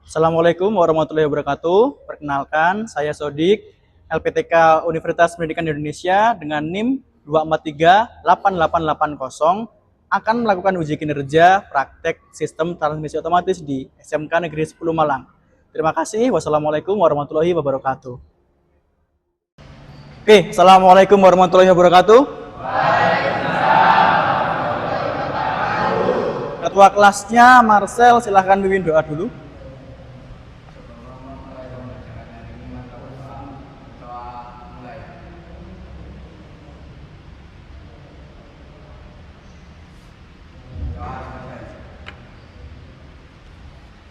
Assalamualaikum warahmatullahi wabarakatuh. Perkenalkan, saya Sodik, LPTK Universitas Pendidikan Indonesia dengan NIM 2438880 akan melakukan uji kinerja praktek sistem transmisi otomatis di SMK Negeri 10 Malang. Terima kasih. Wassalamualaikum warahmatullahi wabarakatuh. Oke, Assalamualaikum warahmatullahi wabarakatuh. Ketua kelasnya Marcel, silahkan mimpin doa dulu.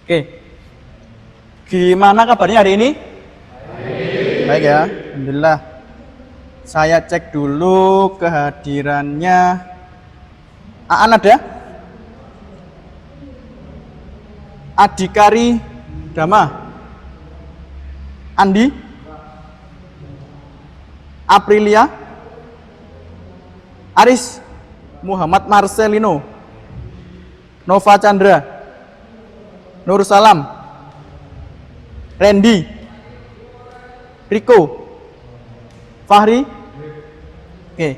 Oke, gimana kabarnya hari ini? Baik ya, alhamdulillah. Saya cek dulu kehadirannya. Aan ada? Adikari Dama, Andi, Aprilia, Aris, Muhammad Marcelino, Nova Chandra, Nur Salam, Randy, Riko, Fahri. Oke.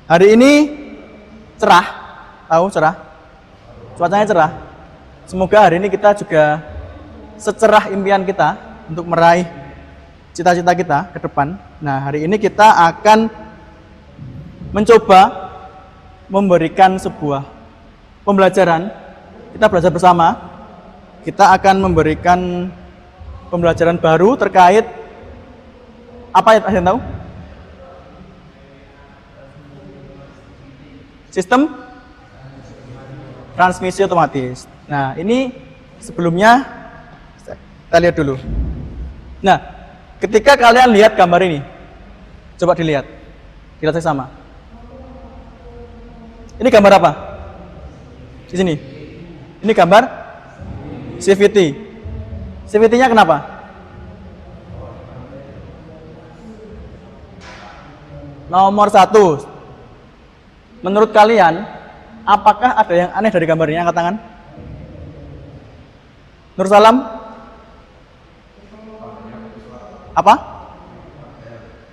Hari ini cerah, tahu cerah? Cuacanya cerah. Semoga hari ini kita juga secerah impian kita untuk meraih cita-cita kita ke depan. Nah, hari ini kita akan mencoba memberikan sebuah pembelajaran. Kita belajar bersama. Kita akan memberikan pembelajaran baru terkait apa ya, ada yang tahu? Sistem transmisi otomatis. Nah, ini sebelumnya kita lihat dulu. Nah, ketika kalian lihat gambar ini, coba dilihat. Kita cek sama. Ini gambar apa? Di sini. Ini gambar CVT. CVT-nya kenapa? Nomor 1. Menurut kalian, apakah ada yang aneh dari gambar ini? Angkat tangan. Nur Salam? Apa?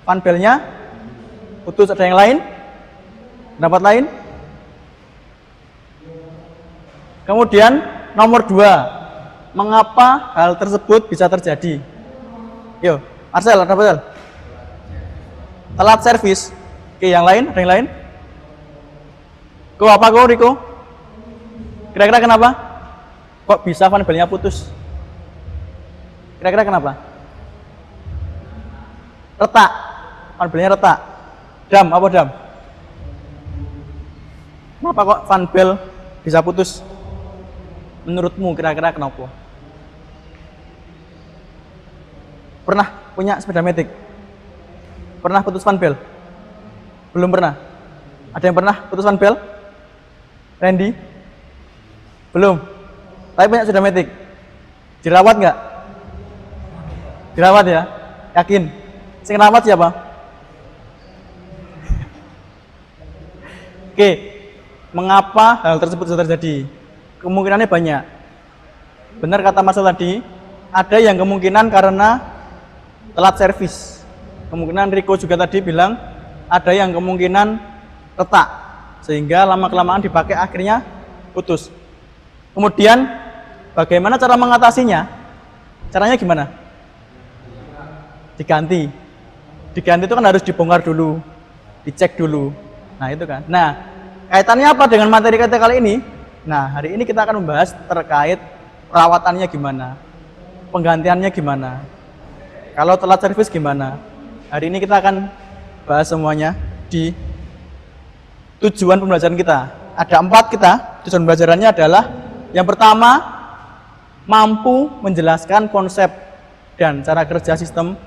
Panbelnya putus. Ada yang lain? Pendapat lain? Kemudian nomor 2, mengapa hal tersebut bisa terjadi? Yo, Marcel, ada betul? Telat servis. Oke, yang lain? Ada yang lain? Kok apa kok, Riko? Kira-kira kenapa? Kok bisa fanbelnya putus? Kira-kira kenapa? Retak. Fanbelnya retak. Dam, apa dam? Kenapa kok fanbel bisa putus? Menurutmu kira-kira kenapa? Pernah punya sepeda metik? Pernah putus fanbel? Belum pernah? Ada yang pernah putus fanbel? Randy? Belum? Tapi punya sepeda metik? Dirawat nggak? Dirawat ya? Yakin? Sing rawat siapa? Oke, mengapa hal tersebut bisa terjadi? Kemungkinannya banyak. Benar kata Mas tadi, ada yang kemungkinan karena telat servis. Kemungkinan Riko juga tadi bilang ada yang kemungkinan retak, sehingga lama-kelamaan dipakai akhirnya putus. Kemudian bagaimana cara mengatasinya? Caranya gimana? Diganti. Diganti itu kan harus dibongkar dulu, dicek dulu. Nah itu kan. Nah, kaitannya apa dengan materi kita kali ini? Nah, hari ini kita akan membahas terkait perawatannya gimana, penggantiannya gimana, kalau telat servis gimana. Hari ini kita akan bahas semuanya di tujuan pembelajaran kita. Ada 4 kita. Tujuan pembelajarannya adalah yang pertama, mampu menjelaskan konsep dan cara kerja sistem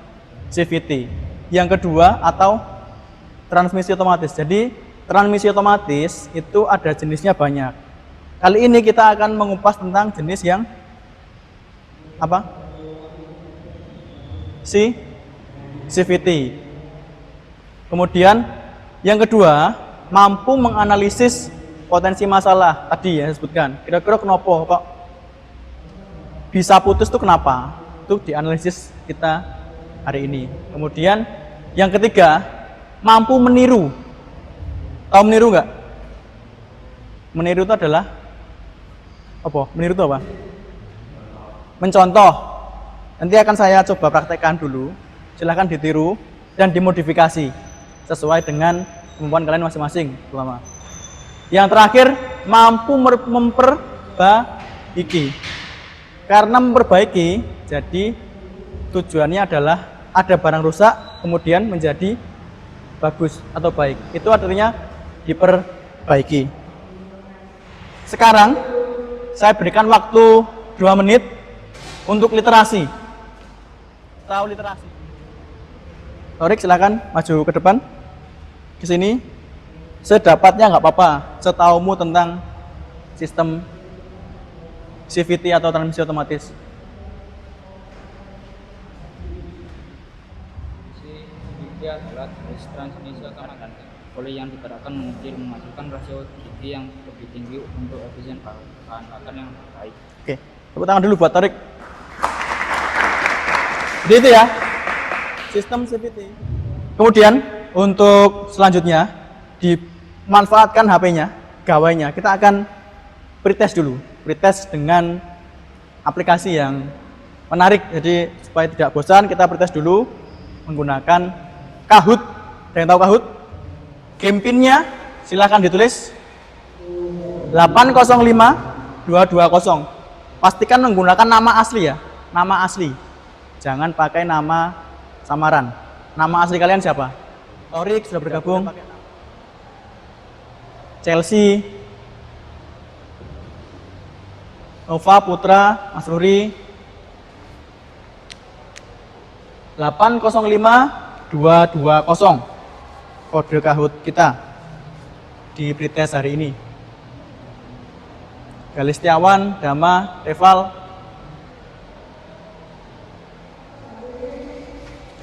CVT. Yang kedua, atau transmisi otomatis. Jadi transmisi otomatis itu ada jenisnya banyak. Kali ini kita akan mengupas tentang jenis yang apa? CVT. Kemudian yang kedua, mampu menganalisis potensi masalah tadi ya disebutkan. Kira-kira kenapa kok bisa putus itu kenapa? Itu dianalisis kita hari ini. Kemudian yang ketiga, mampu meniru. Tahu meniru nggak? Meniru itu adalah apa? Meniru itu apa? Mencontoh. Nanti akan saya coba praktekkan dulu. Silahkan ditiru dan dimodifikasi sesuai dengan kemampuan kalian masing-masing. Yang terakhir, mampu memperbaiki. Karena memperbaiki, jadi tujuannya adalah ada barang rusak, kemudian menjadi bagus atau baik. Itu artinya diperbaiki. Sekarang, saya berikan waktu 2 menit untuk literasi. Tahu literasi? Torik, silakan maju ke depan. Ke sini. Sedapatnya nggak apa-apa, setaumu tentang sistem CVT atau transmisi otomatis. CVT adalah jenis transmisi otomatis oleh yang digerakkan menghasilkan rasio gigi yang lebih tinggi untuk efisien bahan bakar yang baik. Oke, tepuk tangan dulu buat Torik. Jadi itu ya, sistem CVT. Kemudian untuk selanjutnya dimanfaatkan HP-nya, gawainya. Kita akan pretest dulu. Pretest dengan aplikasi yang menarik, jadi supaya tidak bosan kita pretest dulu menggunakan Kahoot. Ada yang tahu Kahoot? Game pin-nya silahkan ditulis 805220. Pastikan menggunakan nama asli ya, nama asli, jangan pakai nama samaran. Nama asli kalian siapa? Torik sudah bergabung, Chelsea, Nova, Putra, Mas Ruri. 805220 kode Kahoot kita di pretest hari ini. Galistiawan, Dama, Reval.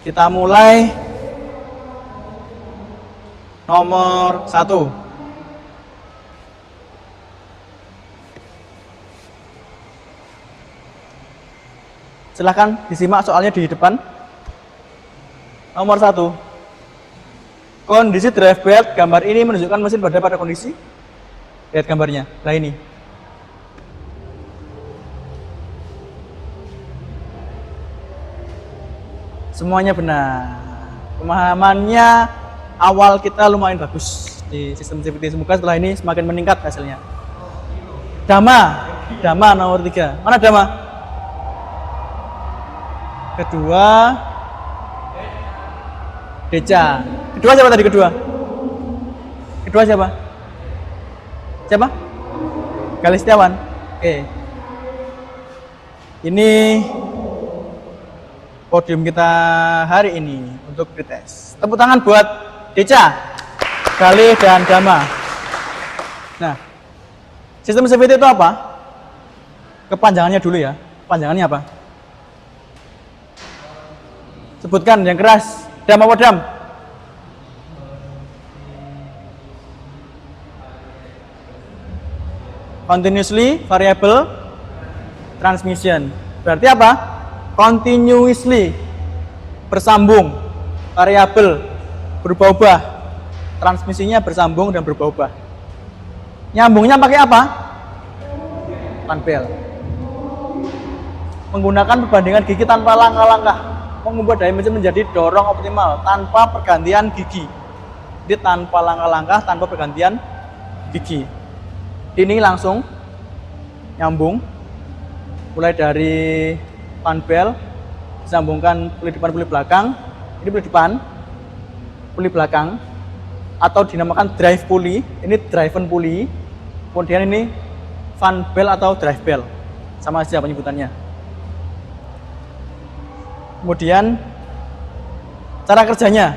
Kita mulai nomor 1. Silahkan disimak soalnya di depan. Nomor 1. Kondisi drive belt, gambar ini menunjukkan mesin berada pada kondisi. Lihat gambarnya, nah ini. Semuanya benar. Pemahamannya awal kita lumayan bagus di sistem CVT. Semoga setelah ini semakin meningkat hasilnya. Dama nomor 3. Mana Dama? Kedua Deca. Kedua siapa tadi kedua? Kedua siapa? Siapa? Galistiawan. Oke. Ini podium kita hari ini untuk pretest. Tepuk tangan buat Deca, Galih, dan Dama. Nah, sistem CVT itu apa? Kepanjangannya dulu ya. Kepanjangannya apa? Sebutkan yang keras. Dam apa Dam? Continuously variable transmission. Berarti apa? Continuously bersambung, variabel berubah-ubah, transmisinya bersambung dan berubah-ubah. Nyambungnya pakai apa? Panpel. Menggunakan perbandingan gigi tanpa langkah-langkah, mengubah daya mesin menjadi dorong optimal tanpa pergantian gigi. Jadi tanpa langkah-langkah, tanpa pergantian gigi. Ini langsung nyambung, mulai dari panbel, disambungkan puli depan, puli belakang. Ini puli depan, puli belakang, atau dinamakan drive pulley. Ini driven pulley. Kemudian ini fan bell atau drive bell, sama saja penyebutannya. Kemudian cara kerjanya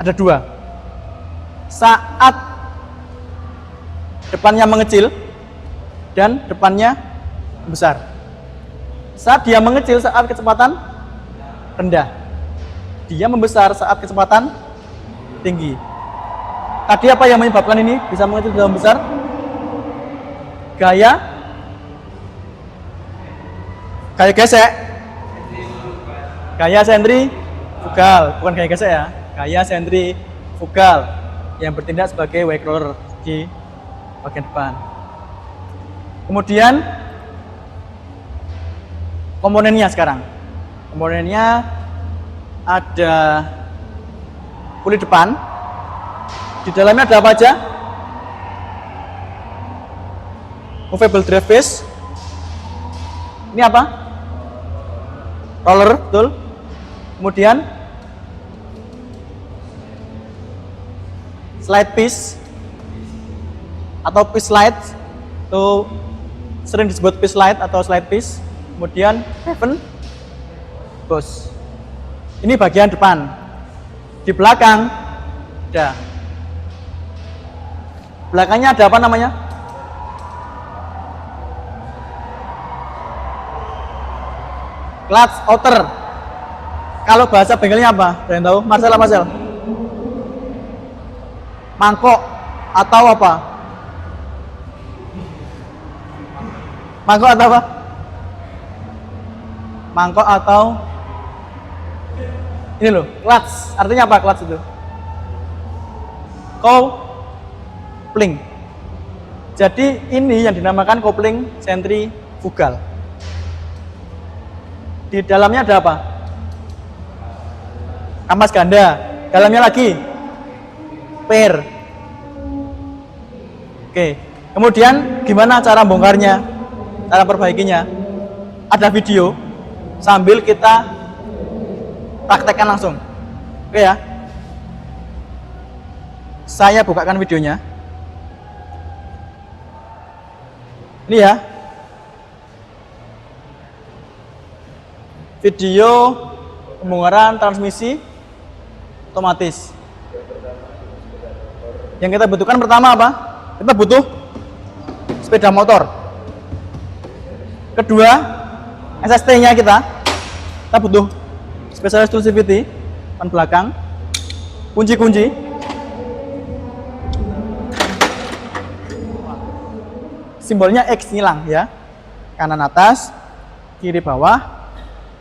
ada 2. Saat depannya mengecil dan depannya besar. Saat dia mengecil saat kecepatan rendah, dia membesar saat kecepatan tinggi. Tadi apa yang menyebabkan ini bisa mengecil dan besar? Gaya Gaya gesek. Gaya sentrifugal, bukan gaya gesek ya. Gaya sentrifugal yang bertindak sebagai wake roller di bagian depan. Kemudian komponennya sekarang. Komponennya ada kulit depan. Di dalamnya ada apa aja? Movable drive base. Ini apa? Roller, betul. Kemudian slide piece atau piece slide, itu sering disebut piece slide atau slide piece. Kemudian Raven bus. Ini bagian depan. Di belakang ada. Belakangnya ada apa namanya? Clutch outer. Kalau bahasa Bengalnya apa? Ada yang tahu? Marcel? Mangkok atau apa? Mangkok atau apa? Mangkok atau ini loh, clutch. Artinya apa clutch itu? Kopling. Jadi ini yang dinamakan kopling sentrifugal. Di dalamnya ada apa? Kampas ganda. Dalamnya lagi pair. Oke. Kemudian gimana cara bongkarnya? Cara perbaikinya? Ada video sambil kita praktekkan langsung. Oke ya. Saya bukakan videonya. Ini ya. Video pembongkaran transmisi otomatis. Yang kita butuhkan pertama apa? Kita butuh sepeda motor. Kedua, SST-nya kita butuh special exclusivity, depan belakang, kunci-kunci, simbolnya X ngilang ya, kanan atas, kiri bawah,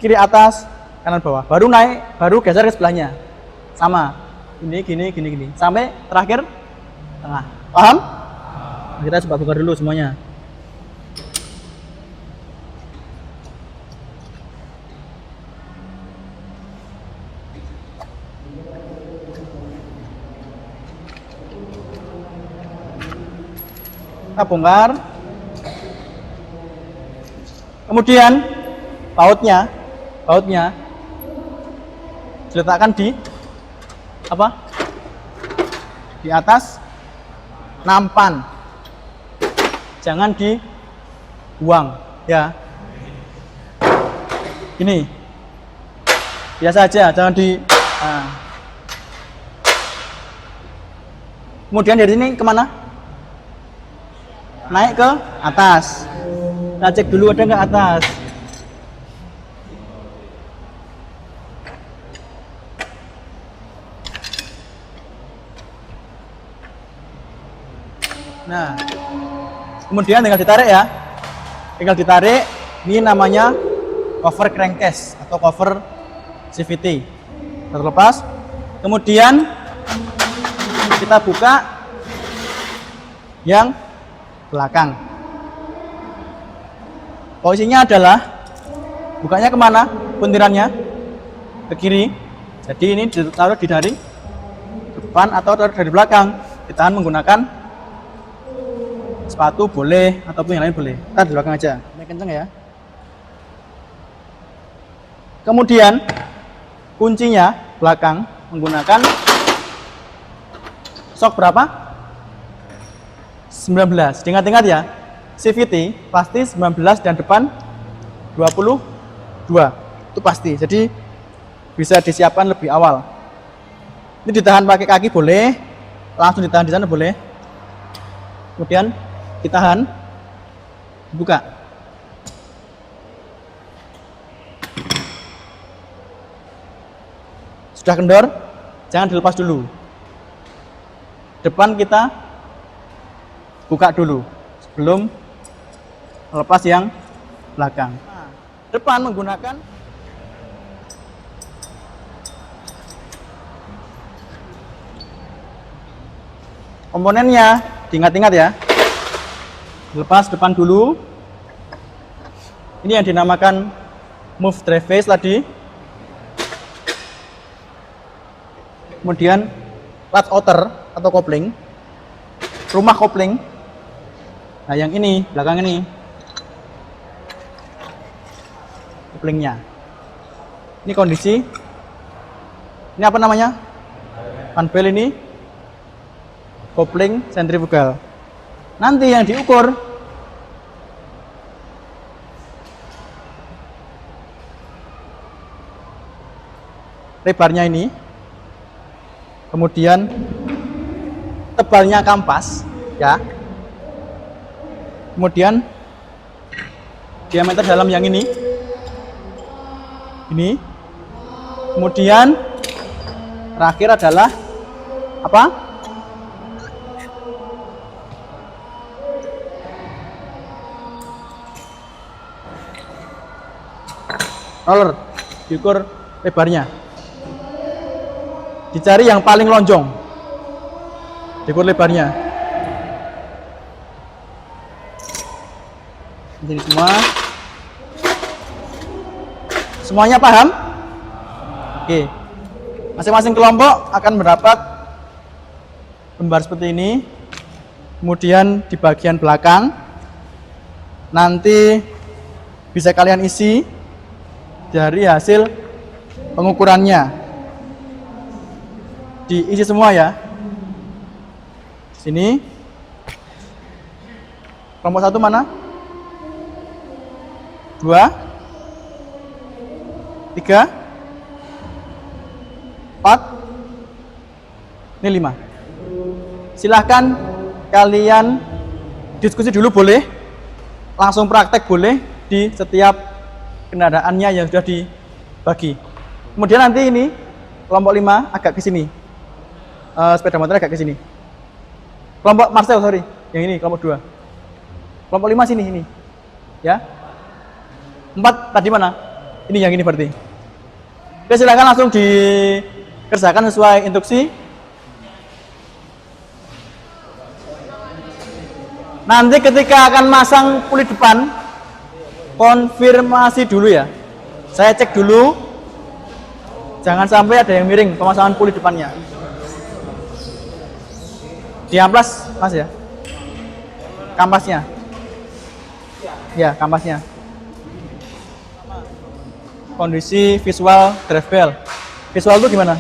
kiri atas, kanan bawah, baru naik, baru geser ke sebelahnya, sama, ini, gini, sampai terakhir tengah, paham? Kita coba buka dulu semuanya. Kita bongkar. Kemudian bautnya diletakkan di apa? Di atas nampan. Jangan dibuang ya. Ini biasa aja, jangan di. Nah. Kemudian dari sini kemana? Naik ke atas. Kita cek dulu ada nggak atas. Nah, kemudian tinggal ditarik ya. Tinggal ditarik. Ini namanya cover crankcase atau cover CVT. Terlepas. Kemudian kita buka yang belakang. Posisinya adalah bukanya kemana? Puntirannya ke kiri. Jadi ini ditaruh di dari depan atau dari belakang. Ditahan menggunakan sepatu boleh ataupun yang lain boleh. Kita di belakang aja. Ini kenceng ya. Kemudian kuncinya belakang menggunakan sok berapa? 19. Ingat-ingat ya. CVT pasti 19 dan depan 22. Itu pasti. Jadi bisa disiapkan lebih awal. Ini ditahan pakai kaki boleh, langsung ditahan di sana boleh. Kemudian ditahan, buka. Sudah kendor, jangan dilepas dulu. Depan kita buka dulu sebelum melepas yang belakang. Nah, depan menggunakan komponennya, diingat-ingat ya. Lepas depan dulu. Ini yang dinamakan move drive face tadi. Kemudian clutch outer atau kopling, rumah kopling. Nah yang ini, belakang ini koplingnya. Ini kondisi. Ini apa namanya? Fan bell ini kopling sentrifugal. Nanti yang diukur lebarnya ini, kemudian tebalnya kampas ya, kemudian diameter dalam yang ini, kemudian terakhir adalah apa? Roller, diukur lebarnya, dicari yang paling lonjong, diukur lebarnya. Ini semua, semuanya paham? Oke, masing-masing kelompok akan mendapat lembar seperti ini. Kemudian di bagian belakang nanti bisa kalian isi dari hasil pengukurannya. Diisi semua ya. Sini. Kelompok 1 mana? 2 3 4 ini 5. Silahkan kalian diskusi dulu boleh, langsung praktek boleh di setiap kendaraannya yang sudah dibagi. Kemudian nanti ini kelompok 5 agak ke sini, sepeda motor agak ke sini. Kelompok Marcel, sorry, yang ini kelompok 2. Kelompok 5 sini, ini ya. 4 tadi mana? Ini yang ini berarti. Oke, silakan langsung dikerjakan sesuai instruksi. Nanti ketika akan masang kulit depan, konfirmasi dulu ya. Saya cek dulu, jangan sampai ada yang miring pemasangan kulit depannya. Diamplas mas ya, kampasnya. Ya, kampasnya. Kondisi visual drive bell. Visual itu gimana?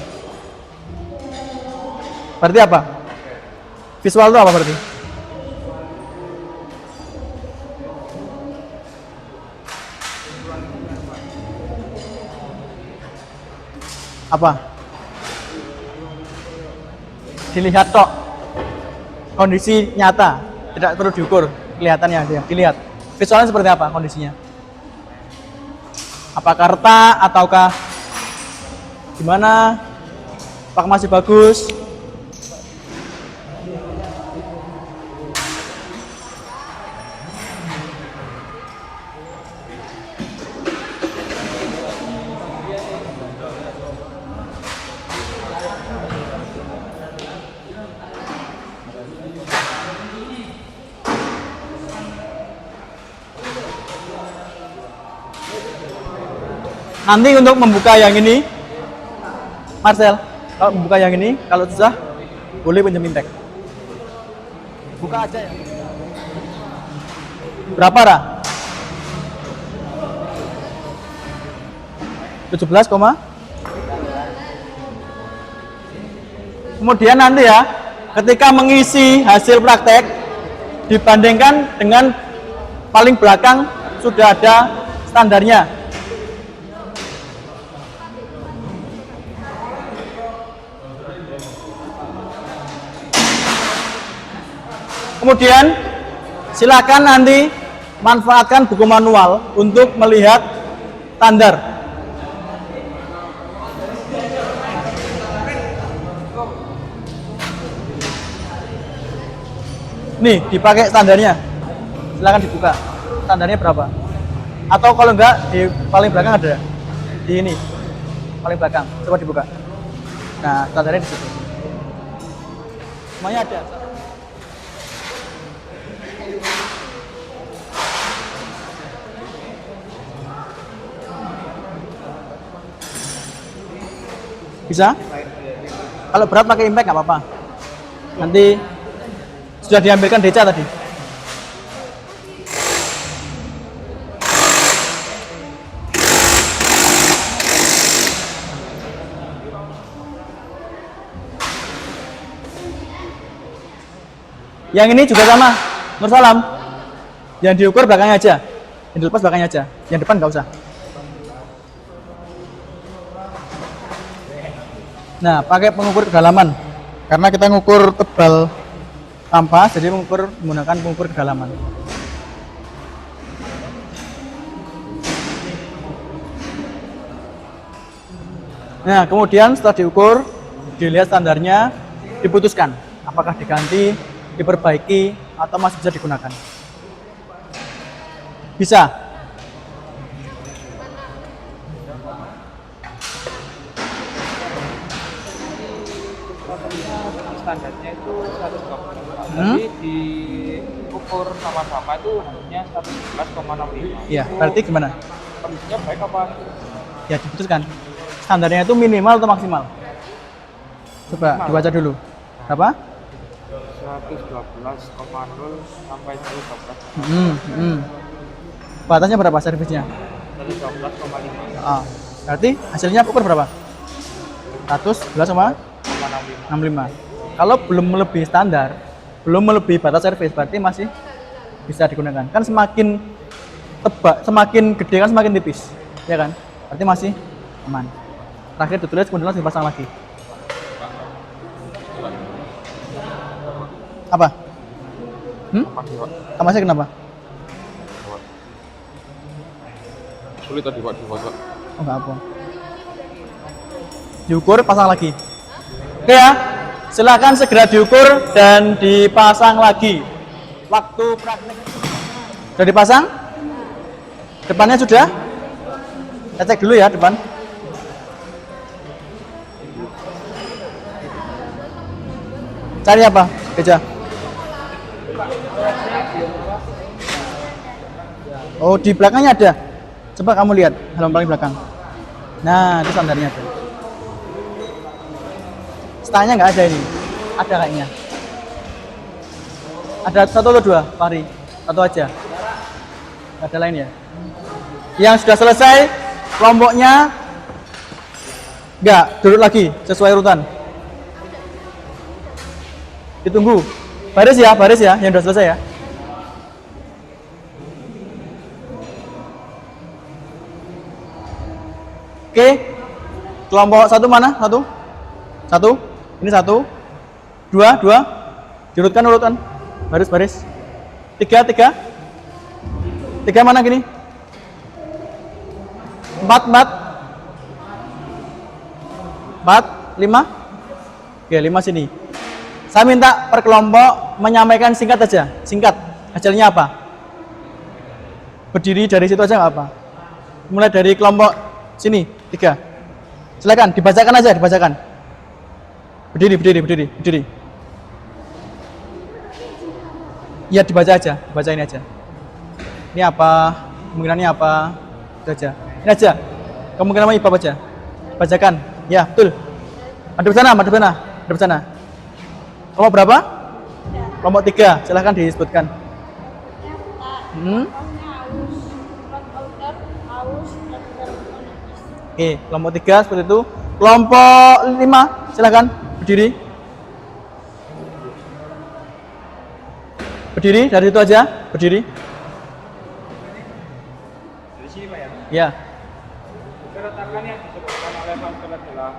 Berarti apa? Visual itu apa berarti? Apa? Dilihat tok. Kondisi nyata, tidak perlu diukur, kelihatannya aja, dilihat. Visualnya seperti apa kondisinya? Apakah retak ataukah gimana? Apakah masih bagus? Nanti untuk membuka yang ini, Marcel, kalau membuka yang ini, kalau susah, boleh pinjam intek. Buka aja ya. Berapa, Ra? 17, kemudian nanti ya, ketika mengisi hasil praktek, dibandingkan dengan paling belakang sudah ada standarnya. Kemudian silakan nanti manfaatkan buku manual untuk melihat standar. Nih, dipakai standarnya. Silakan dibuka. Standarnya berapa? Atau kalau enggak di paling belakang ada. Di ini. Paling belakang. Coba dibuka. Nah, standarnya di situ. Semuanya ada. Bisa? Kalau berat pakai impact nggak apa-apa. Nanti sudah diambilkan deca tadi. Yang ini juga sama, Nur Salam. Yang diukur belakangnya aja, yang dilepas belakangnya aja, yang depan nggak usah. Nah, pakai pengukur kedalaman, karena kita ngukur tebal ampas, jadi menggunakan pengukur kedalaman. Nah, kemudian setelah diukur, dilihat standarnya, diputuskan apakah diganti, diperbaiki, atau masih bisa digunakan. Bisa. Standarnya itu 120. Tapi diukur sama-sama itu harusnya 111,65. Iya, berarti gimana? Kondisinya baik apa? Ya, diputuskan. Standarnya itu minimal atau maksimal? Coba dibaca dulu. Berapa? 112,0 sampai 112. Batasnya berapa servisnya? 112,5. Ah, berarti hasilnya ukur berapa? 111 sama 65. Kalau belum melebihi standar, belum melebihi batas servis, berarti masih bisa digunakan. Kan semakin tebak, semakin gede kan semakin tipis, ya kan? Berarti masih aman. Terakhir ditulis, kemudian langsung dipasang lagi. Apa? Kamasnya kenapa? Sulit tadi Pak dibaca. Oh, enggak apa. Diukur, pasang lagi. Oke ya, silakan segera diukur dan dipasang lagi. Waktu praktek. Sudah dipasang? Depannya sudah? Kita cek dulu ya depan. Cari apa? Beja. Oh, di belakangnya ada. Coba kamu lihat halaman paling belakang. Nah, itu standarnya tuh. Stangnya nggak ada ini. Ada kayaknya. Ada satu atau dua, Fahri? Satu aja. Nggak ada lain ya? Yang sudah selesai, kelompoknya nggak, duduk lagi sesuai urutan. Ditunggu. Baris ya, yang sudah selesai ya. Oke, kelompok satu mana? Satu. Ini satu. Dua. Diurutkan. Baris. Tiga. Tiga mana gini? Empat. Lima. Oke, 5 sini. Saya minta per kelompok menyampaikan singkat aja. Singkat. Hasilnya apa? Berdiri dari situ aja nggak apa. Mulai dari kelompok sini, 3. Silakan dibacakan aja, Berdiri. Ya dibaca aja, bacain aja. Ini apa? Kemungkinannya apa? Itu aja. Ini aja. Kemungkinan IPA aja. Bacakan. Ya, betul. Ada di sana. Kelompok berapa? Kelompok 3. Silakan disebutkan. Oke, kelompok 3 seperti itu. Kelompok 5, silakan berdiri. Dari itu aja, berdiri. Dari sini Pak ya? Ya. Keretakan yang disebutkan oleh Van Pel adalah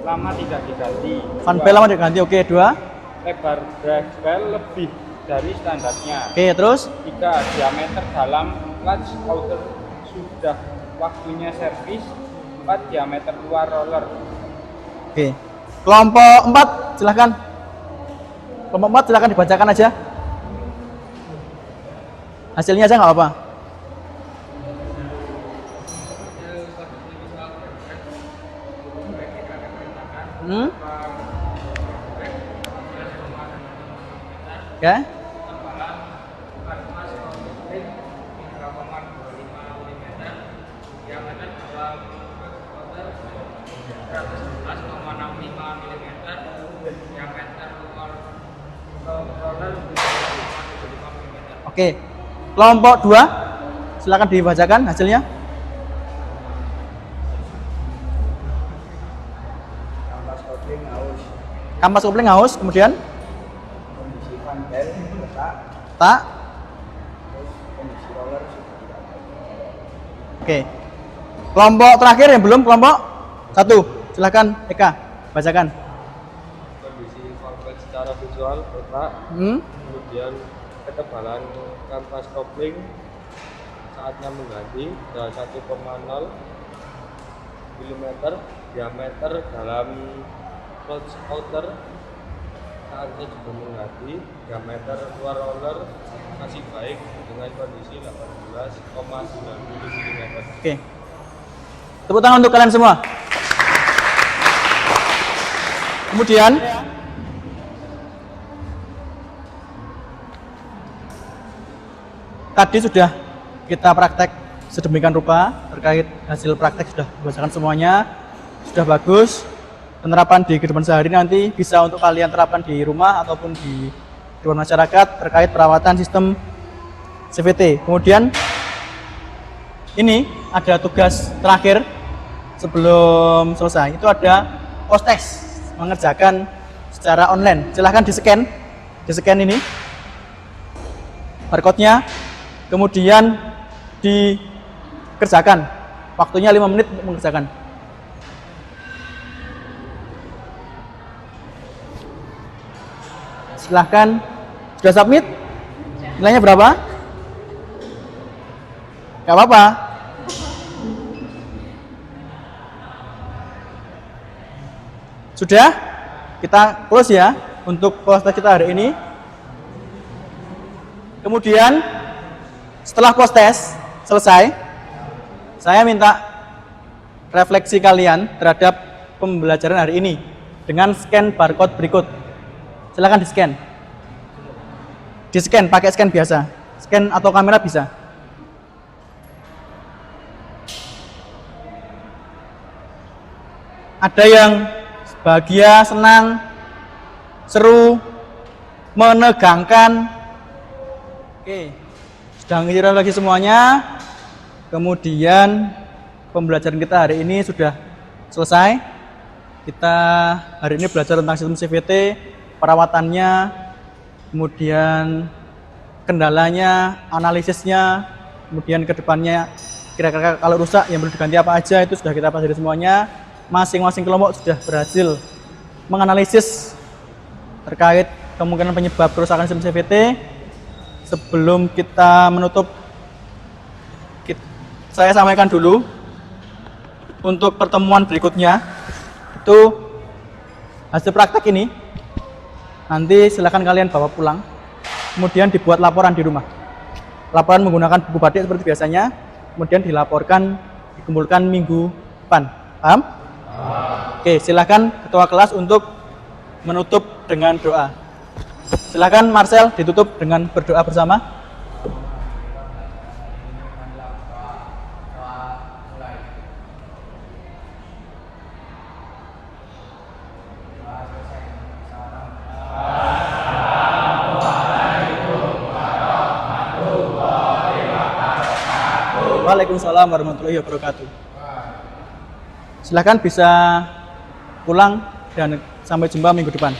lama tidak diganti. Van Pel lama diganti, oke. 2. Lebar dragspel lebih dari standarnya. Oke, terus? 3. Diameter dalam clutch outer sudah waktunya servis. 4. Diameter luar roller. Oke. Kelompok 4, silahkan. Kelompok 4 silahkan dibacakan aja. Hasilnya aja nggak apa-apa. Hmm? Oke. Oke. Kelompok 2, silakan dibacakan hasilnya. Kampas kopling haus, kemudian kondisi fan bel retak, tak. terus kondisi roller sudah tidak baik. Oke. Kelompok terakhir yang belum, kelompok 1. Silakan Eka bacakan. Kondisi valve secara visual retak, kemudian ketebalan kampas kopling saatnya mengganti dan 1,0 mm diameter dalam clutch outer saatnya juga mengganti diameter luar roller masih baik dengan kondisi 18,90 mm. Oke. Tepuk tangan untuk kalian semua. Kemudian tadi sudah kita praktek sedemikian rupa terkait hasil praktek sudah dibacakan semuanya, sudah bagus. Penerapan di kehidupan sehari nanti bisa untuk kalian terapkan di rumah ataupun di kehidupan masyarakat terkait perawatan sistem CVT. Kemudian ini ada tugas terakhir sebelum selesai, itu ada post test mengerjakan secara online. Silahkan di scan ini barcode-nya, kemudian dikerjakan. Waktunya 5 menit untuk mengerjakan. Silahkan. Sudah submit? Nilainya berapa? Gak apa-apa. Sudah? Kita close ya untuk post test kita hari ini. Kemudian setelah post test selesai, saya minta refleksi kalian terhadap pembelajaran hari ini dengan scan barcode berikut. Silakan di-scan. Di-scan pakai scan biasa. Scan atau kamera bisa. Ada yang bahagia, senang, seru, menegangkan. Oke. Sudah ngira lagi semuanya. Kemudian pembelajaran kita hari ini sudah selesai. Kita hari ini belajar tentang sistem CVT, perawatannya, kemudian kendalanya, analisisnya, kemudian ke depannya kira-kira kalau rusak yang perlu diganti apa aja, itu sudah kita pelajari semuanya. Masing-masing kelompok sudah berhasil menganalisis terkait kemungkinan penyebab kerusakan sistem CVT. Sebelum kita menutup, saya sampaikan dulu untuk pertemuan berikutnya itu hasil praktek ini nanti silakan kalian bawa pulang, kemudian dibuat laporan di rumah. Laporan menggunakan buku batik seperti biasanya, kemudian dilaporkan, dikumpulkan minggu depan. Paham? Oke, silakan ketua kelas untuk menutup dengan doa. Silakan Marcel ditutup dengan berdoa bersama. Waalaikumsalam warahmatullahi wabarakatuh. Silahkan bisa pulang dan sampai jumpa minggu depan.